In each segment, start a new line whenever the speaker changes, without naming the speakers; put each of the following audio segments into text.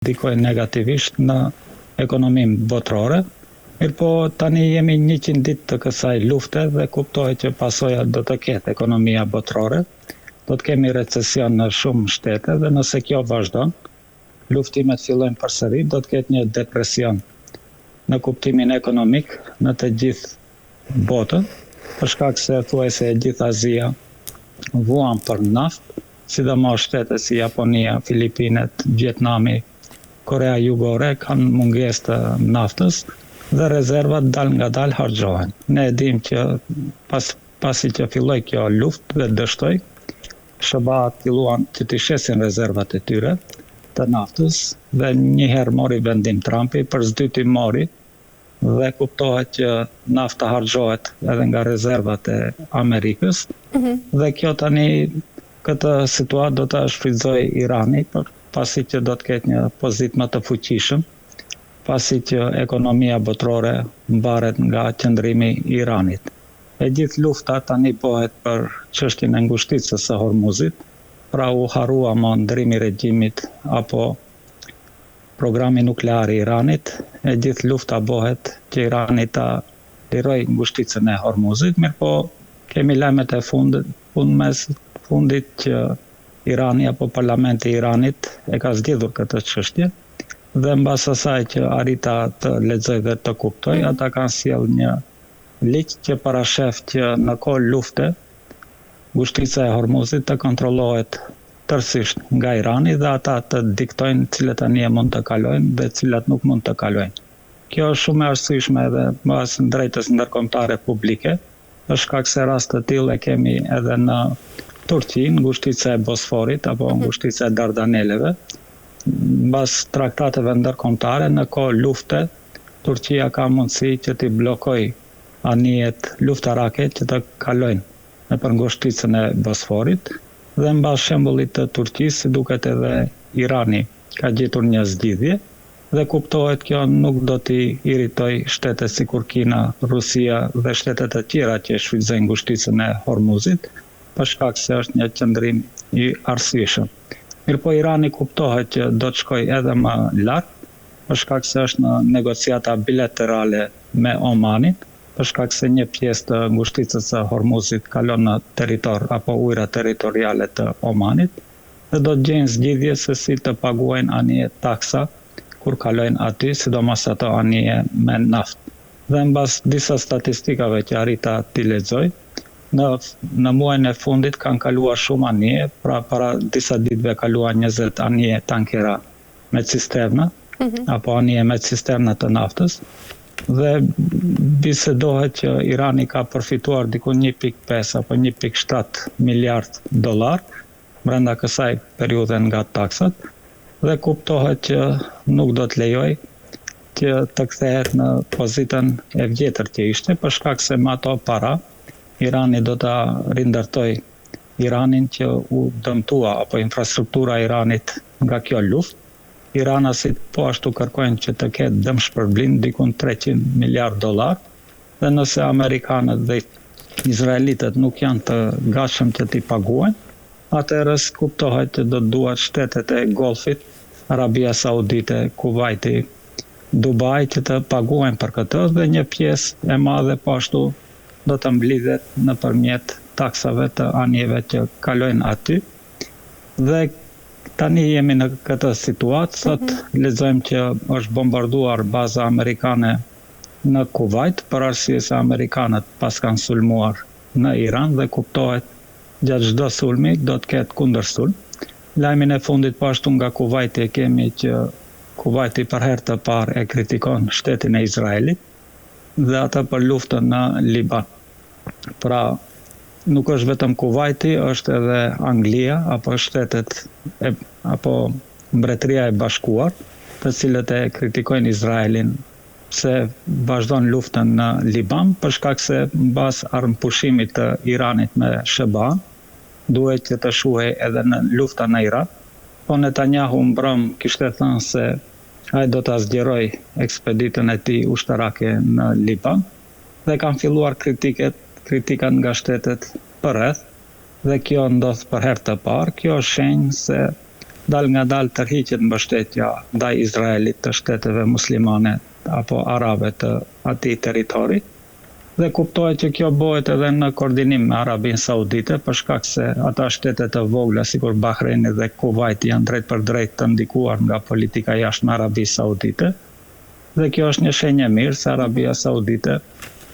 ndikojnë negativisht në ekonominë botërore. Mirëpo tani jemi 100 ditë të kësaj lufte dhe kuptohet që pasoja do të ketë ekonomia botërore. Do të kemi recesion në shumë shtete dhe nëse kjo vazhdon, luftimet fillojnë përsëri, do të ketë një depresion në kuptimin ekonomik në të gjithë botën, për shkak se thuajse e gjithë Azia vuan për naftë, sidomos shtete si Japonia, Filipinet, Vietnami, Korea Jugore kanë mungesë të naftës dhe rezervat dal nga dal harxhohen. Ne e dim që pasi që filloi kjo luftë dhe dështoi, SBA-t filluan që të shesin rezervat e tyre të naftës dhe njëherë mori vendim Trumpi, përsdyti mori dhe kuptohet që nafta harxhohet edhe nga rezervat e Amerikës dhe kjo tani këtë situatë do të shfrytëzojë Irani pasi që do të ketë një pozitë më të fuqishëm, pasi që ekonomia botërore mbaret nga qëndrimi i Iranit. E gjithë lufta tani bëhet për çështjen e ngushticës së Hormuzit, pra u harrua më ndrimi i regjimit apo programi nuklear i Iranit. E gjithë lufta bëhet që Irani ta liroj ngushticën e Hormuzit, mirëpo kemi lajmet e fundit që Irani apo parlamenti i Iranit e ka zgjidhur këtë çështje dhe mbas asaj që arrita të lexoj dhe të kuptoj, ata kanë sjellë një ligj që parashef që në kohë lufte ngushtica e Hormuzit të kontrollohet tërësisht nga Irani dhe ata të diktojnë cilat anije mund të kalojnë dhe cilat nuk mund të kalojnë. Kjo është shumë e arsyeshme edhe mbas drejtës ndërkombëtare publike, për shkak se rast të tillë e kemi edhe në Turqi, ngushtica e Bosforit apo ngushtica e Dardaneleve. Mbas traktateve ndërkombëtare në kohë lufte, Turqia ka mundësi që t'i bllokojë anijet luftarake që të kalojnë nëpër ngushticën e Bosforit dhe mbas shembullit të Turqisë, si duket edhe Irani ka gjetur një zgjidhje dhe kuptohet kjo nuk do t'i iritoj shtete si kur Kina, Rusia dhe shtetet e tjera që shfrytëzojnë ngushticën e Hormuzit, për shkak se është një qëndrim i arsyeshëm. Mirëpo Irani kuptohet që do të shkojë edhe më lart, për shkak se është në negociata bilaterale me Omanin, për shkak se një pjesë të ngushticës së Hormuzit kalon në territor apo ujëra territoriale të Omanit dhe do të gjejnë zgjidhje se si të paguajnë anije taksa kur kalojnë aty, sidomos ato anije me naftë. Dhe mbas disa statistikave që arrita t'i lexoj, në muajin e fundit kanë kaluar shumë anije, pra para disa ditëve kaluan 20 anije tankera me cisterna, apo anije me cisterna të naftës, dhe bisedohet që Irani ka përfituar diku 1.5 apo 1.7 miliard dollar brenda kësaj periudhe nga taksat dhe kuptohet që nuk do të lejoj që të kthehet në pozitën e vjetër që ishte, për shkak se me ato para Irani do ta rindërtoj Iranin që u dëmtua apo infrastruktura e Iranit nga kjo luftë. Iranasit po ashtu kërkojnë që të ketë dëmshpërblim diku 300 miliard dollar dhe nëse amerikanët dhe izraelitët nuk janë të gatshëm që t'i paguajnë, atëherë kuptohet që do të duhet shtetet e Golfit, Arabia Saudite, Kuwaiti, Dubai që të paguajnë për këtë dhe një pjesë e madhe po ashtu do të mblidhet nëpërmjet taksave të anijeve që kalojnë aty dhe tani jemi në këtë situatë, sot lexojmë që është bombarduar baza amerikane në Kuwait për arsye se amerikanët pas kanë sulmuar në Iran dhe kuptohet gjatë çdo sulmi do të ketë kundërsulm. Lajmin e fundit po ashtu nga Kuwaiti e kemi që Kuwaiti për herë të parë e kritikon shtetin e Izraelit dhe ata për luftën në Liban. Pra nuk është vetëm Kuwaiti, është edhe Anglia apo shtetet apo Mbretëria e Bashkuar, të cilët e kritikojnë Izraelin se vazhdon luftën në Liban, për shkak se mbas armëpushimit të Iranit me SBA, duhet që të shuhej edhe në lufta në Irak. Po Netanyahu mbrëm kishte thënë se ai do ta zgjeroj ekspeditën e tij ushtarake në Liban dhe kanë filluar kritikat nga shtetet përreth dhe kjo ndodh për herë të parë. Kjo është shenjë se dal nga dal tërhiqet mbështetja ndaj Izraelit të shteteve muslimane apo arabe të atij territori. Dhe kuptohet që kjo bëhet edhe në koordinim me Arabinë Saudite, për shkak se ata shtete të vogla sikur Bahreini dhe Kuwaiti janë drejt për drejt të ndikuar nga politika jashtme e Arabisë Saudite. Dhe kjo është një shenjë e mirë se Arabia Saudite,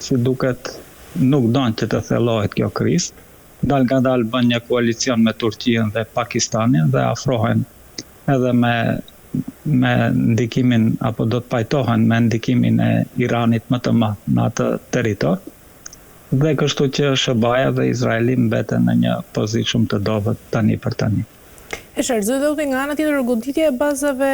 si duket, nuk don që të thellohet kjo krizë. Dal nga dal bën një koalicion me Turqinë dhe Pakistanin dhe afrohen edhe me ndikimin apo do të pajtohen me ndikimin e Iranit më të madh në atë territor. Dhe kështu që SBA dhe Izraeli mbeten në një pozitë shumë të dobët tani për tani.
E shërëzë nga ana tjetër goditja e bazave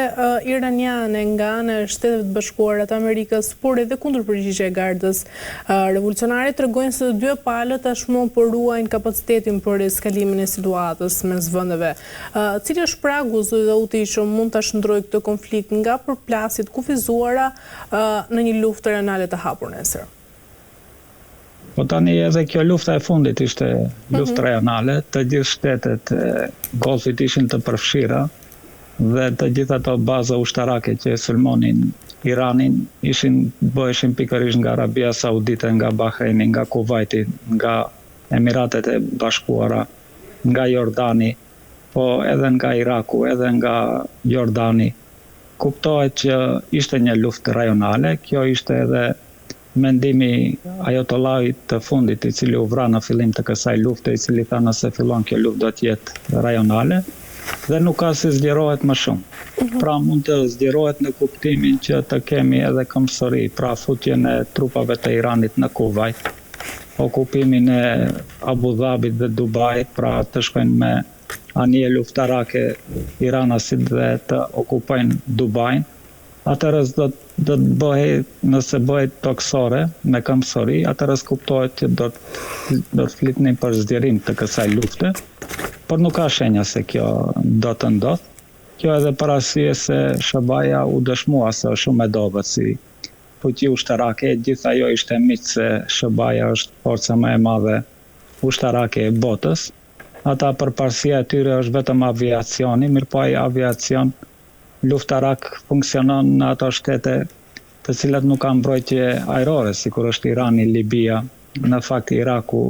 iraniane nga ana e Shteteve të Bashkuara të Amerikës, por edhe kundërpërgjigje e gardës revolucionare tregojnë se të dy palët tashmë po ruajnë kapacitetin për eskalimin e situatës mes vendeve. Cili është pragu zëdhëuti që mund ta shndrojë këtë konflikt nga përplasjet kufizuara në një luftë renale të hapur nesër?
Po tani edhe kjo lufta e fundit ishte luftë rajonale, të gjithë shtetet e Golfit ishin të përfshira dhe të gjitha ato baza ushtarake që sulmonin Iranin bëheshin pikërisht nga Arabia Saudite, nga Bahreini, nga Kuwaiti, nga Emiratet e Bashkuara, nga Jordani, po edhe nga Iraku, edhe nga Jordani. Kuptohet që ishte një luftë rajonale, kjo ishte edhe mendimi ajatollahit të fundit, i cili u vra në fillim të kësaj lufte, i cili tha nëse fillon kjo luftë do të jetë rajonale, dhe nuk ka si zgjerohet më shumë. Pra mund të zgjerohet në kuptimin që të kemi edhe këmbësori, pra futjen e trupave të Iranit në Kuwait, okupimin e Abu Dhabit dhe Dubai, pra të shkojnë me anije luftarake iranasit dhe të okupojnë Dubain. Atërës do të bëhet, nëse bëhet toksore me këmbësori, atërës kuptohet që do të flitnin për zgjerim të kësaj lufte, por nuk ka shenja se kjo do të ndodh. Kjo edhe për arsye se SBA u dëshmua se është shumë e dobët si fuqi ushtarake, gjithë ajo ishte miq se SBA është forca më e madhe ushtarake e botës. Ata përparësia e tyre është vetëm aviacioni, mirëpo ai aviacion luftarak funksionon në ato shtete të cilat nuk kanë mbrojtje ajrore, sikur është Irani, Libia, në fakt Iraku,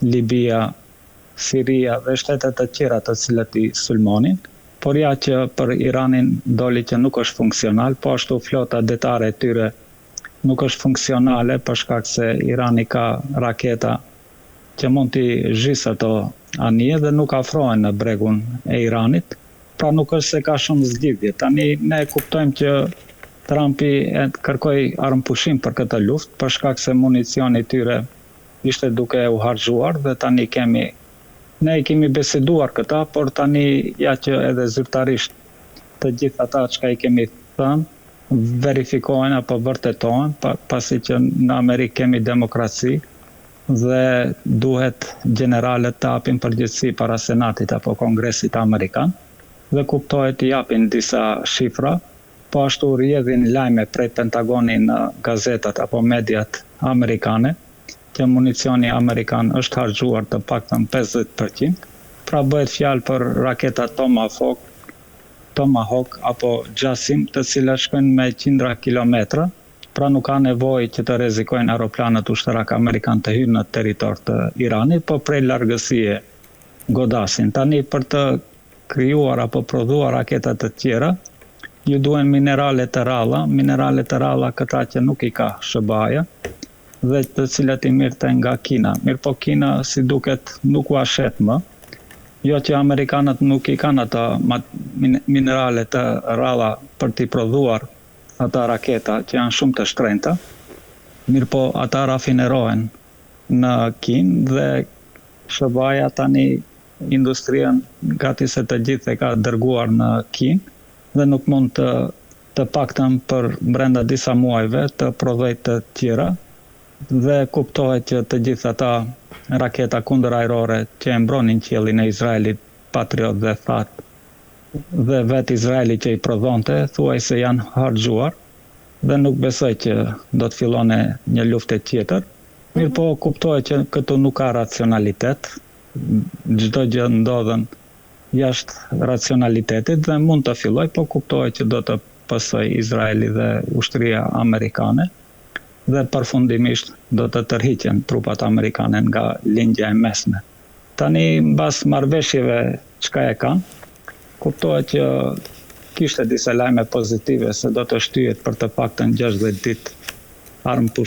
Libia, Siria dhe shtetet të tjera të cilat i sulmonin, por ja që për Iranin doli që nuk është funksional, po ashtu flota detare e tyre nuk është funksionale për shkak se Irani ka raketa që mund t'i zhisë ato anije dhe nuk afrohen në bregun e Iranit. Pra nuk është se ka shumë zgjidhje. Tani ne kuptojmë që Trumpi kërkoi armëpushim për këtë luftë për shkak se municioni i tyre ishte duke u harxhuar dhe tani ne i kemi biseduar këta, por tani ja që edhe zyrtarisht të gjithë ata çka i kemi thënë verifikohen apo vërtetohen, pasi që në Amerikë kemi demokraci dhe duhet generalët të hapin përgjegjësi para Senatit apo Kongresit Amerikan. Dhe kuptohet i japin disa shifra, po ashtu rrjedhin lajme prej Pentagoni në gazetat apo mediat amerikane, që municioni amerikan është harxhuar të paktën 50%, pra bëhet fjalë për raketa Tomahawk apo Jasim, të cilat shkojnë me qindra kilometra, pra nuk ka nevojë që të rrezikojnë aeroplanët ushtarak amerikan të hyjnë në territor të Iranit, po prej largësie godasin. Tani për të krijuar apo prodhuar raketat të tjera, ju duhen minerale të ralla këta që nuk i ka SBA-ja dhe të cilat i mirëten nga Kina. Mirë po Kina si duket nuk u ashet më, jo që Amerikanët nuk i kanë ata minerale të ralla për t'i prodhuar ata raketa që janë shumë të shtrenjta, mirë po ata rafinerohen në Kinë dhe SBA-ja tani industrian gati se të gjithë e ka dërguar në Kinë dhe nuk mund të paktën për brenda disa muajve të prodhojë të tjera dhe kuptohet që të gjithë ata raketa kundërajrore që e mbronin qiellin e Izraelit, Patriot dhe That dhe vetë Izraeli që i prodhonte, thuaj se janë harxhuar dhe nuk besoj që do të fillone një luftë tjetër. Mirë po kuptohet që këtu nuk ka racionalitet, çdo gjë ndodhen jashtë racionalitetit dhe mund të filloj, po kuptohet që do të pasoj Izraeli dhe ushtria amerikane dhe përfundimisht do të tërhiqen trupat amerikane nga lindja e mesme. Tani, mbas marrëveshjeve çka e kanë, kuptohet që kishte disa lajme pozitive se do të shtyhet për të paktën 60 ditë armë